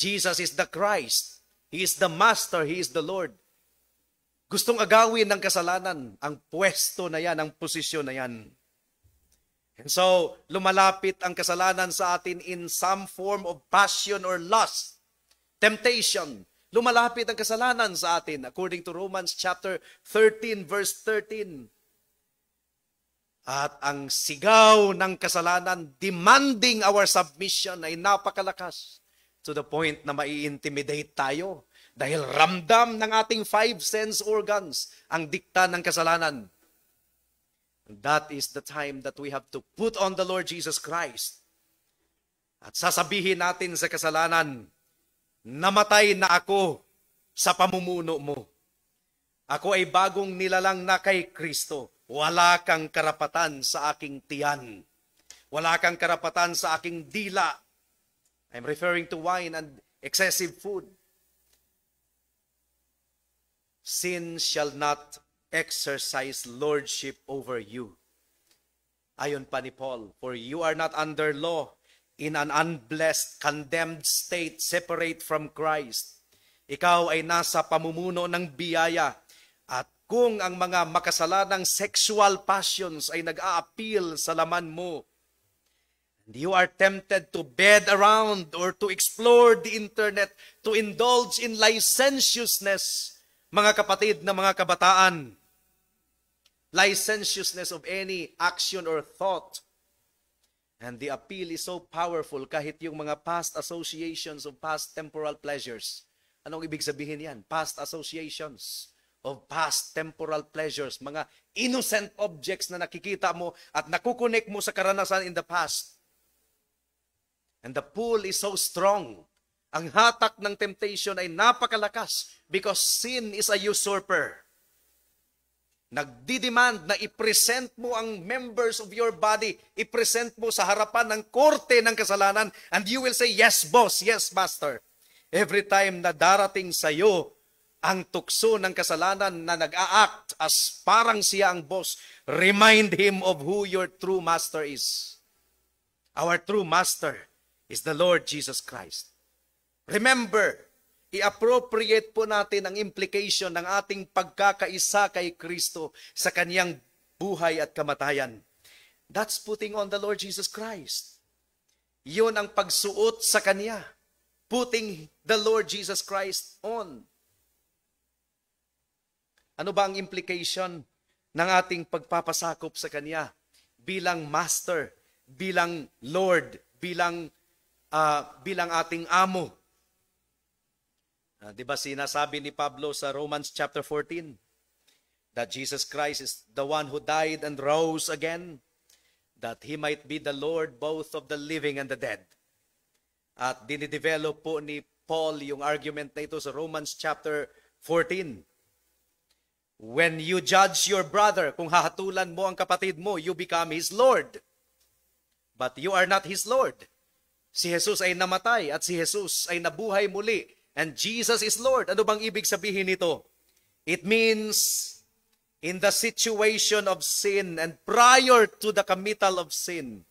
Jesus is the Christ. He is the Master. He is the Lord. Gustong agawin ng kasalanan ang pwesto na yan, ang posisyon na yan. And so, lumalapit ang kasalanan sa atin in some form of passion or lust, temptation. Lumalapit ang kasalanan sa atin according to Romans chapter 13 verse 13. At ang sigaw ng kasalanan demanding our submission ay napakalakas to the point na mai-intimidate tayo dahil ramdam ng ating five sense organs ang dikta ng kasalanan. That is the time that we have to put on the Lord Jesus Christ. At sasabihin natin sa kasalanan, namatay na ako sa pamumuno mo. Ako ay bagong nilalang na kay Kristo. Wala kang karapatan sa aking tiyan. Wala kang karapatan sa aking dila. I'm referring to wine and excessive food. Sin shall not exercise lordship over you. Ayon pa ni Paul, for you are not under law in an unblessed, condemned state separate from Christ. Ikaw ay nasa pamumuno ng biyaya. At kung ang mga makasalanang sexual passions ay nag-a-appeal sa laman mo, and you are tempted to bed around or to explore the internet, to indulge in licentiousness, mga kapatid na mga kabataan, licentiousness of any action or thought. And the appeal is so powerful kahit yung mga past associations of past temporal pleasures. Anong ibig sabihin yan? Past associations of past temporal pleasures. Mga innocent objects na nakikita mo at nakukonek mo sa karanasan in the past. And the pull is so strong. Ang hatak ng temptation ay napakalakas because sin is a usurper. Nagdidemand na i-present mo ang members of your body, i-present mo sa harapan ng korte ng kasalanan, and you will say, yes, boss, yes, master. Every time na darating sa iyo ang tukso ng kasalanan na nag-a-act as parang siya ang boss, remind him of who your true master is. Our true master is the Lord Jesus Christ. Remember, i-appropriate po natin ang implication ng ating pagkakaisa kay Kristo sa kanyang buhay at kamatayan. That's putting on the Lord Jesus Christ. Yun ang pagsuot sa kanya. Putting the Lord Jesus Christ on. Ano ba ang implication ng ating pagpapasakop sa kanya? Bilang Master, bilang Lord, bilang ating amo. Di ba sinasabi ni Pablo sa Romans chapter 14 that Jesus Christ is the one who died and rose again, that He might be the Lord both of the living and the dead. At dinidevelop po ni Paul yung argument na ito sa Romans chapter 14. When you judge your brother, kung hahatulan mo ang kapatid mo, you become his Lord. But you are not his Lord. Si Jesus ay namatay at si Jesus ay nabuhay muli. And Jesus is Lord. Ano bang ibig sabihin nito? It means in the situation of sin and prior to the committal of sin,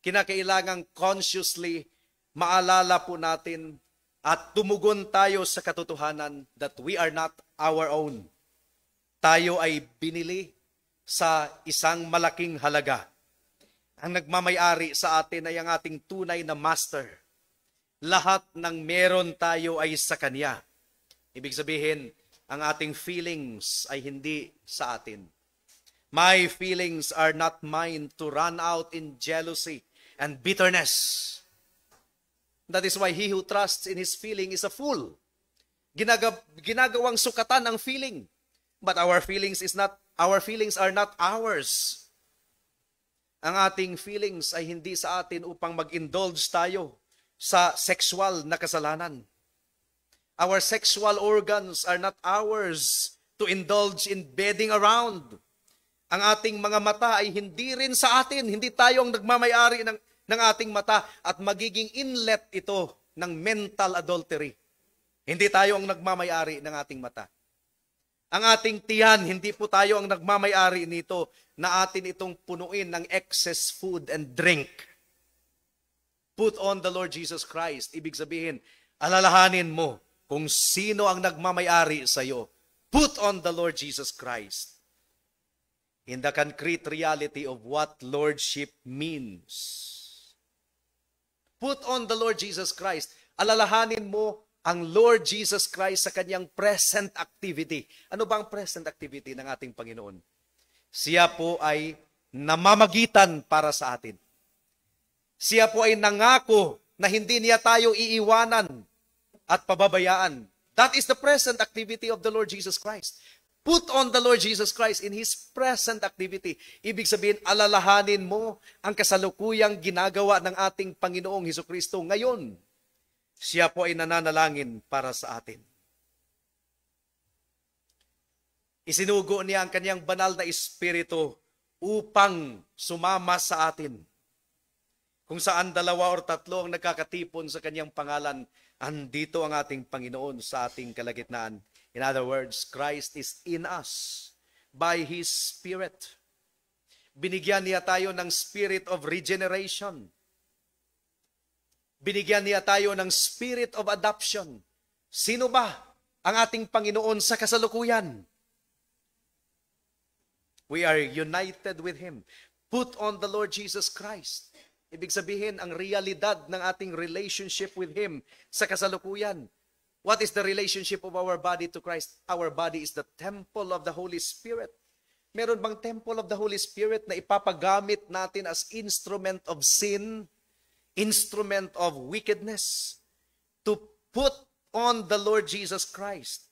kinakailangang consciously maalala po natin at tumugon tayo sa katotohanan that we are not our own. Tayo ay binili sa isang malaking halaga. Ang nagmamayari sa atin ay ang ating tunay na master. Lahat ng meron tayo ay sa Kanya. Ibig sabihin, ang ating feelings ay hindi sa atin. My feelings are not mine to run out in jealousy and bitterness. That is why he who trusts in his feeling is a fool. Ginagawang sukatan ang feeling. But our feelings are not ours. Ang ating feelings ay hindi sa atin upang mag-indulge tayo sa sexual na kasalanan. Our sexual organs are not ours to indulge in bedding around. Ang ating mga mata ay hindi rin sa atin. Hindi tayo ang nagmamayari ng ating mata at magiging inlet ito ng mental adultery. Hindi tayo ang nagmamayari ng ating mata. Ang ating tiyan, hindi po tayo ang nagmamayari nito na atin itong punuin ng excess food and drink. Put on the Lord Jesus Christ. Ibig sabihin, alalahanin mo kung sino ang nagmamayari sa iyo. Put on the Lord Jesus Christ. In the concrete reality of what lordship means. Put on the Lord Jesus Christ. Alalahanin mo ang Lord Jesus Christ sa kanyang present activity. Ano ba ang present activity ng ating Panginoon? Siya po ay namamagitan para sa atin. Siya po ay nangako na hindi niya tayo iiwanan at pababayaan. That is the present activity of the Lord Jesus Christ. Put on the Lord Jesus Christ in His present activity. Ibig sabihin, alalahanin mo ang kasalukuyang ginagawa ng ating Panginoong Hesukristo ngayon. Siya po ay nananalangin para sa atin. Isinugo niya ang kanyang banal na espiritu upang sumama sa atin. Kung saan 2 or 3 ang nagkakatipon sa kanyang pangalan, andito ang ating Panginoon sa ating kalagitnaan. In other words, Christ is in us by His Spirit. Binigyan niya tayo ng spirit of regeneration. Binigyan niya tayo ng spirit of adoption. Sino ba ang ating Panginoon sa kasalukuyan? We are united with Him. Put on the Lord Jesus Christ. Ibig sabihin, ang realidad ng ating relationship with Him sa kasalukuyan. What is the relationship of our body to Christ? Our body is the temple of the Holy Spirit. Meron bang temple of the Holy Spirit na ipapagamit natin as instrument of sin, instrument of wickedness? To put on the Lord Jesus Christ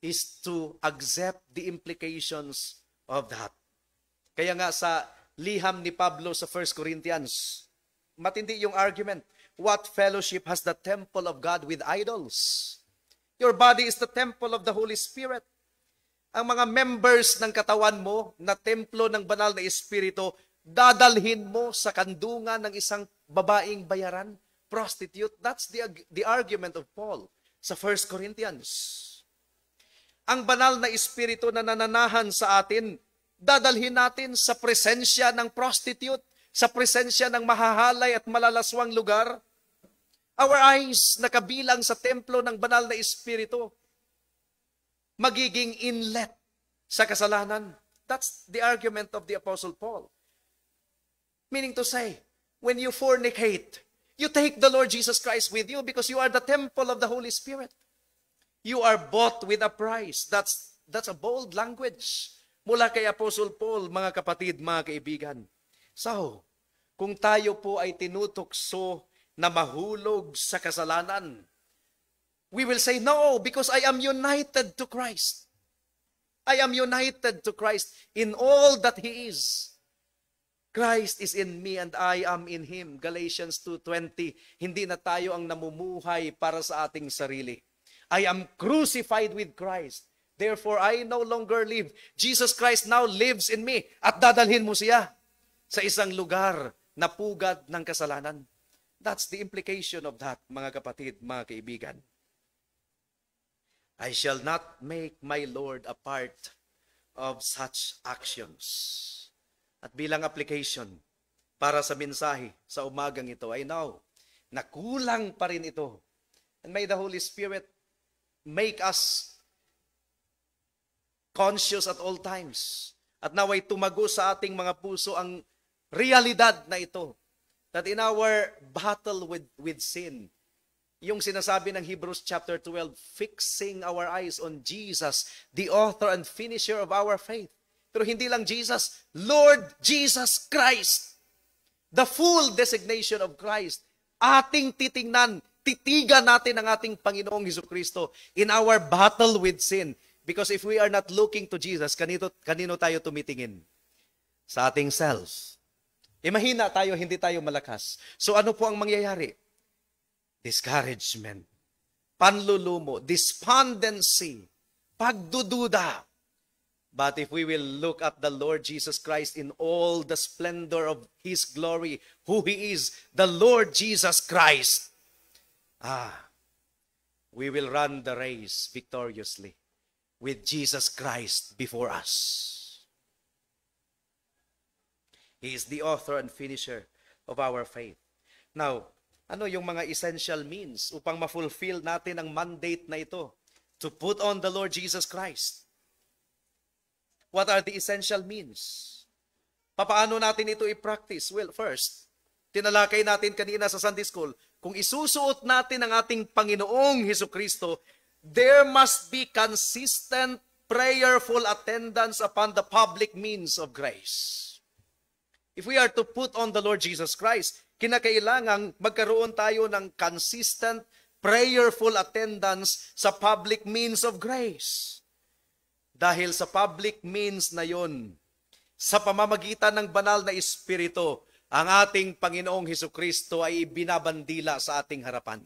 is to accept the implications of that. Kaya nga sa liham ni Pablo sa 1 Corinthians, matindi yung argument. What fellowship has the temple of God with idols? Your body is the temple of the Holy Spirit. Ang mga members ng katawan mo na templo ng banal na Espiritu, dadalhin mo sa kandungan ng isang babaeng bayaran, prostitute. That's the argument of Paul sa 1 Corinthians. Ang banal na Espiritu na nananahan sa atin, dadalhin natin sa presensya ng prostitute, sa presensya ng mahahalay at malalaswang lugar. Our eyes na kabilang sa templo ng banal na Espiritu, magiging inlet sa kasalanan. That's the argument of the Apostle Paul. Meaning to say, when you fornicate, you take the Lord Jesus Christ with you because you are the temple of the Holy Spirit. You are bought with a price. That's a bold language mula kay Apostle Paul, mga kapatid, mga kaibigan. So, kung tayo po ay tinutukso na mahulog sa kasalanan, we will say, no, because I am united to Christ. I am united to Christ in all that He is. Christ is in me and I am in Him. Galatians 2:20, hindi na tayo ang namumuhay para sa ating sarili. I am crucified with Christ. Therefore, I no longer live. Jesus Christ now lives in me. At dadalhin mo siya sa isang lugar na pugad ng kasalanan. That's the implication of that, mga kapatid, mga kaibigan. I shall not make my Lord a part of such actions. At bilang application para sa mensahe sa umagang ito, I know na kulang pa rin ito. And may the Holy Spirit make us conscious at all times. At naway tumago sa ating mga puso ang realidad na ito. That in our battle with sin, yung sinasabi ng Hebrews chapter 12, fixing our eyes on Jesus, the author and finisher of our faith. Pero hindi lang Jesus, Lord Jesus Christ. The full designation of Christ. Ating titingnan, titigan natin ang ating Panginoong Hesukristo in our battle with sin. Because if we are not looking to Jesus, kanino tayo tumitingin? Sa ating self. Mahina tayo, hindi tayo malakas. So ano po ang mangyayari? Discouragement, panlulumo, despondency, pagdududa. But if we will look at the Lord Jesus Christ in all the splendor of His glory, who He is, the Lord Jesus Christ, we will run the race victoriously with Jesus Christ before us. He is the author and finisher of our faith. Now, ano yung mga essential means upang ma-fulfill natin ang mandate na ito to put on the Lord Jesus Christ? What are the essential means? Papaano natin ito i-practice? Well, first, tinalakay natin kanina sa Sunday School, kung isusuot natin ang ating Panginoong Hesukristo, there must be consistent, prayerful attendance upon the public means of grace. If we are to put on the Lord Jesus Christ, kinakailangang magkaroon tayo ng consistent, prayerful attendance sa public means of grace. Dahil sa public means na yon, sa pamamagitan ng banal na Espiritu, ang ating Panginoong Hesukristo ay binabandila sa ating harapan.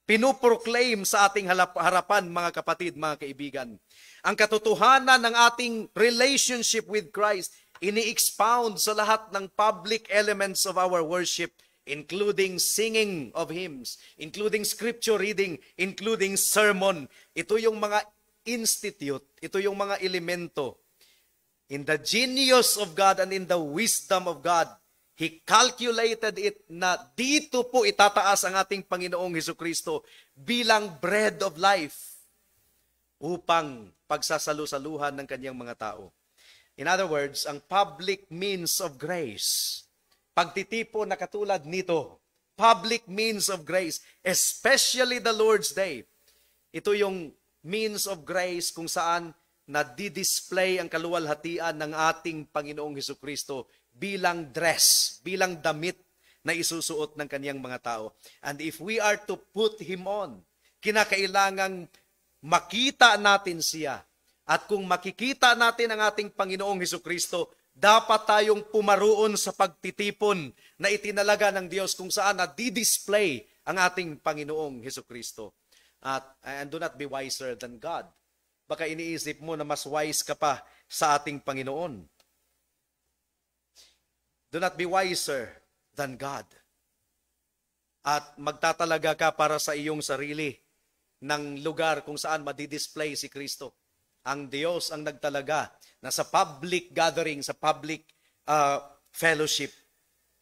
Pinuproclaim sa ating harapan, mga kapatid, mga kaibigan. Ang katotohanan ng ating relationship with Christ, ini-expound sa lahat ng public elements of our worship, including singing of hymns, including scripture reading, including sermon. Ito yung mga institute, ito yung mga elemento. In the genius of God and in the wisdom of God, He calculated it na dito po itataas ang ating Panginoong Hesukristo bilang bread of life upang pagsasalu-saluhan ng kanyang mga tao. In other words, ang public means of grace, pagtitipon na katulad nito, public means of grace, especially the Lord's Day, ito yung means of grace kung saan na-display ang kaluwalhatian ng ating Panginoong Hesukristo bilang dress, bilang damit na isusuot ng kaniyang mga tao. And if we are to put Him on, kinakailangang makita natin siya. At kung makikita natin ang ating Panginoong Hesukristo, dapat tayong pumaroon sa pagtitipon na itinalaga ng Diyos kung saan na-display ang ating Panginoong Hesukristo. And do not be wiser than God. Baka iniisip mo na mas wise ka pa sa ating Panginoon. Do not be wiser than God. At magtatalaga ka para sa iyong sarili ng lugar kung saan madidisplay si Kristo. Ang Diyos ang nagtalaga na sa public gathering, sa public fellowship,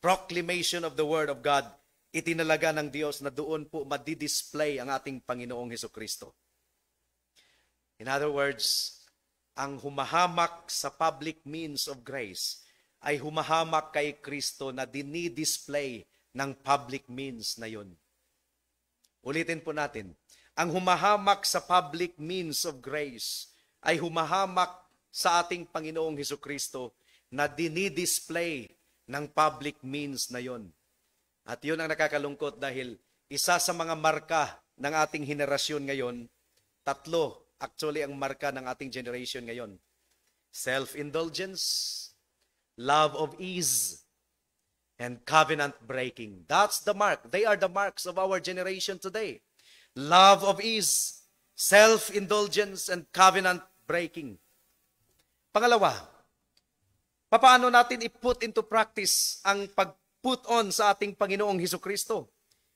proclamation of the Word of God, itinalaga ng Diyos na doon po madidisplay ang ating Panginoong Hesukristo. In other words, ang humahamak sa public means of grace ay humahamak kay Kristo na dinidisplay ng public means na yun. Ulitin po natin, ang humahamak sa public means of grace ay humahamak sa ating Panginoong Hesukristo na dinidisplay ng public means na yun. At yun ang nakakalungkot dahil isa sa mga marka ng ating henerasyon ngayon, tatlo actually ang marka ng ating generation ngayon. Self-indulgence, love of ease, and covenant breaking. That's the mark. They are the marks of our generation today. Love of ease, self-indulgence, and covenant breaking. Pangalawa, paano natin i-put into practice ang pag-put on sa ating Panginoong Hesukristo?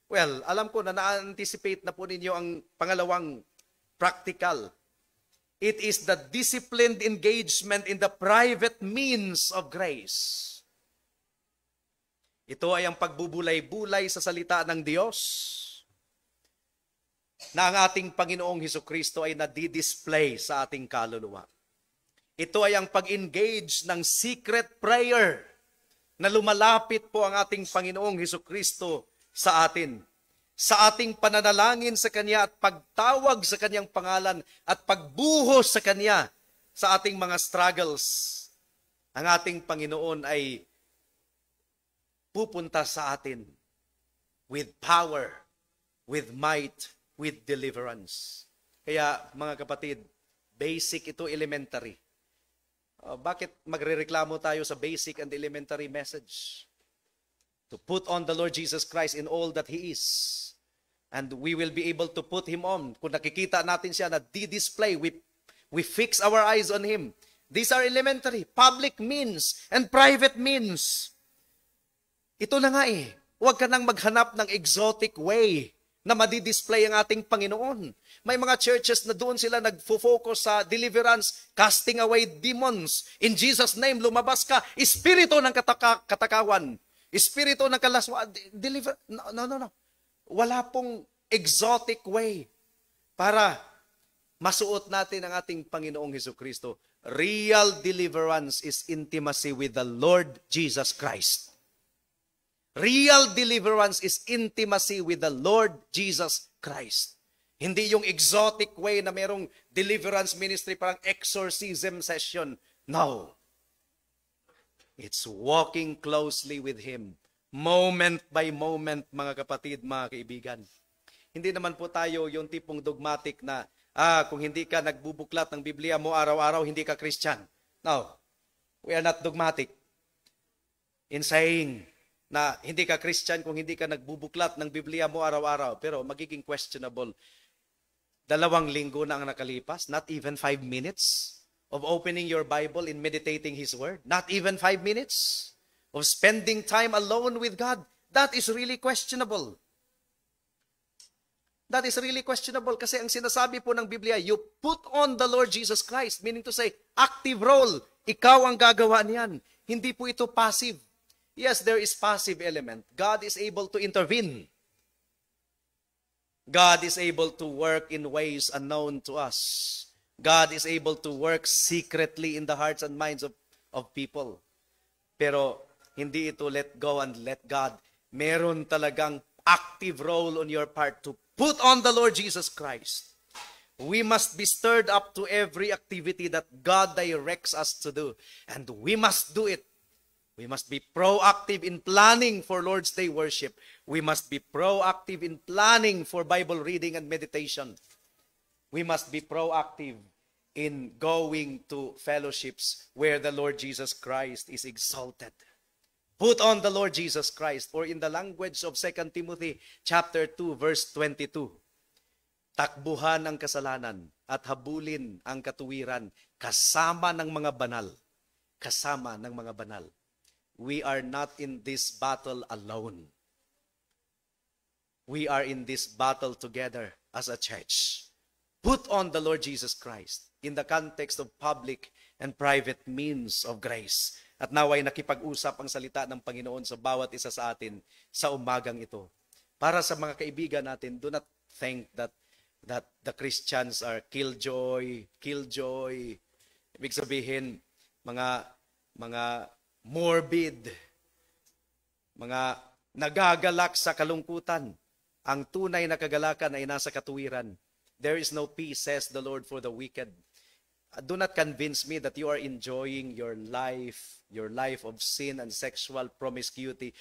Well, alam ko na na-anticipate na po ninyo ang pangalawang practical. It is the disciplined engagement in the private means of grace. Ito ay ang pagbubulay-bulay sa salita ng Diyos na ang ating Panginoong Hesukristo ay nadidisplay sa ating kaluluwa. Ito ay ang pag-engage ng secret prayer na lumalapit po ang ating Panginoong Hesukristo sa atin. Sa ating pananalangin sa Kanya at pagtawag sa Kanyang pangalan at pagbuhos sa Kanya sa ating mga struggles, ang ating Panginoon ay pupunta sa atin with power, with might, with deliverance. Kaya mga kapatid, basic ito, elementary. Bakit magrereklamo tayo sa basic and elementary message? To put on the Lord Jesus Christ in all that He is. And we will be able to put Him on. Kung nakikita natin siya na di-display, we fix our eyes on Him. These are elementary. Public means and private means. Ito na nga eh. Huwag ka nang maghanap ng exotic way na madidisplay ang ating Panginoon. May mga churches na doon sila nagfo-focus sa deliverance, casting away demons. In Jesus' name, lumabas ka. Espiritu ng katakawan. Espiritu ng kalaswa. Deliver. No. Wala pong exotic way para masuot natin ang ating Panginoong Hesukristo. Real deliverance is intimacy with the Lord Jesus Christ. Real deliverance is intimacy with the Lord Jesus Christ. Hindi yung exotic way na merong deliverance ministry, parang exorcism session. No. It's walking closely with Him. Moment by moment, mga kapatid, mga kaibigan. Hindi naman po tayo yung tipong dogmatic na, kung hindi ka nagbubuklat ng Biblia mo araw-araw, hindi ka Christian. No. We are not dogmatic in saying na hindi ka Christian kung hindi ka nagbubuklat ng Biblia mo araw-araw. Pero magiging questionable. 2 linggo na ang nakalipas, not even 5 minutes of opening your Bible and meditating His Word. Not even 5 minutes of spending time alone with God. That is really questionable. That is really questionable kasi ang sinasabi po ng Biblia, you put on the Lord Jesus Christ, meaning to say, active role. Ikaw ang gagawa niyan. Hindi po ito passive. Yes, there is passive element. God is able to intervene. God is able to work in ways unknown to us. God is able to work secretly in the hearts and minds of people. Pero hindi ito let go and let God. Meron talagang active role on your part to put on the Lord Jesus Christ. We must be stirred up to every activity that God directs us to do. And we must do it. We must be proactive in planning for Lord's Day worship. We must be proactive in planning for Bible reading and meditation. We must be proactive in going to fellowships where the Lord Jesus Christ is exalted. Put on the Lord Jesus Christ, or in the language of 2 Timothy chapter 2 verse 22. Takbuhan ang kasalanan at habulin ang katuwiran kasama ng mga banal. Kasama ng mga banal. We are not in this battle alone. We are in this battle together as a church. Put on the Lord Jesus Christ in the context of public and private means of grace. At naway nakipag-usap ang salita ng Panginoon sa bawat isa sa atin sa umagang ito. Para sa mga kaibigan natin, do not think that the Christians are killjoy. Ibig sabihin, mga morbid, mga nagagalak sa kalungkutan. Ang tunay na kagalakan ay nasa katuwiran. There is no peace, says the Lord, for the wicked. Do not convince me that you are enjoying your life of sin and sexual promiscuity.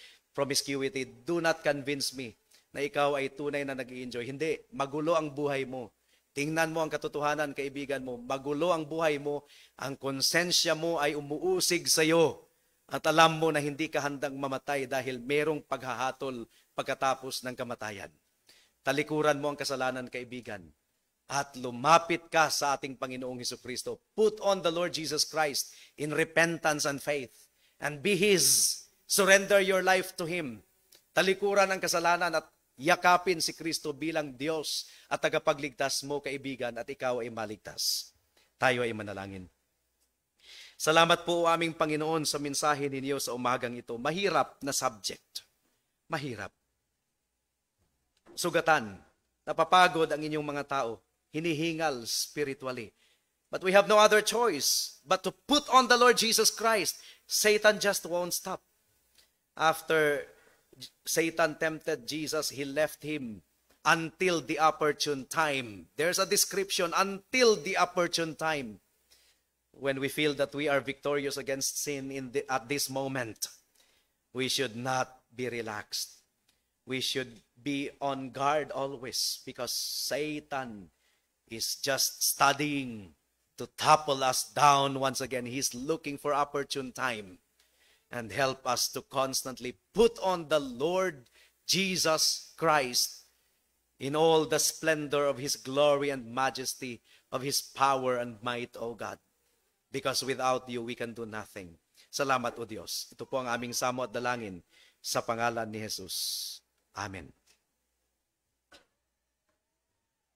Do not convince me na ikaw ay tunay na nag-i-enjoy. Hindi, magulo ang buhay mo. Tingnan mo ang katotohanan, kaibigan mo. Magulo ang buhay mo. Ang konsensya mo ay umuusig sa iyo. At alam mo na hindi ka handang mamatay dahil merong paghahatol pagkatapos ng kamatayan. Talikuran mo ang kasalanan, kaibigan. At lumapit ka sa ating Panginoong Hesukristo. Put on the Lord Jesus Christ in repentance and faith. And be His. Surrender your life to Him. Talikuran ang kasalanan at yakapin si Kristo bilang Diyos at tagapagligtas mo, kaibigan, at ikaw ay maligtas. Tayo ay manalangin. Salamat po, aming Panginoon, sa mensahe ninyo sa umagang ito. Mahirap na subject. Mahirap. Sugatan. Napapagod ang inyong mga tao. Hinihingal spiritually. But we have no other choice but to put on the Lord Jesus Christ. Satan just won't stop. After Satan tempted Jesus, he left him until the opportune time. There's a description, until the opportune time. When we feel that we are victorious against sin at this moment, we should not be relaxed. We should be on guard always because Satan is just studying to topple us down once again. He's looking for opportune time. And help us to constantly put on the Lord Jesus Christ in all the splendor of His glory and majesty, of His power and might, O God. because without you, we can do nothing. Salamat, O Diyos. Ito po ang aming samo at dalangin sa pangalan ni Jesus. Amen.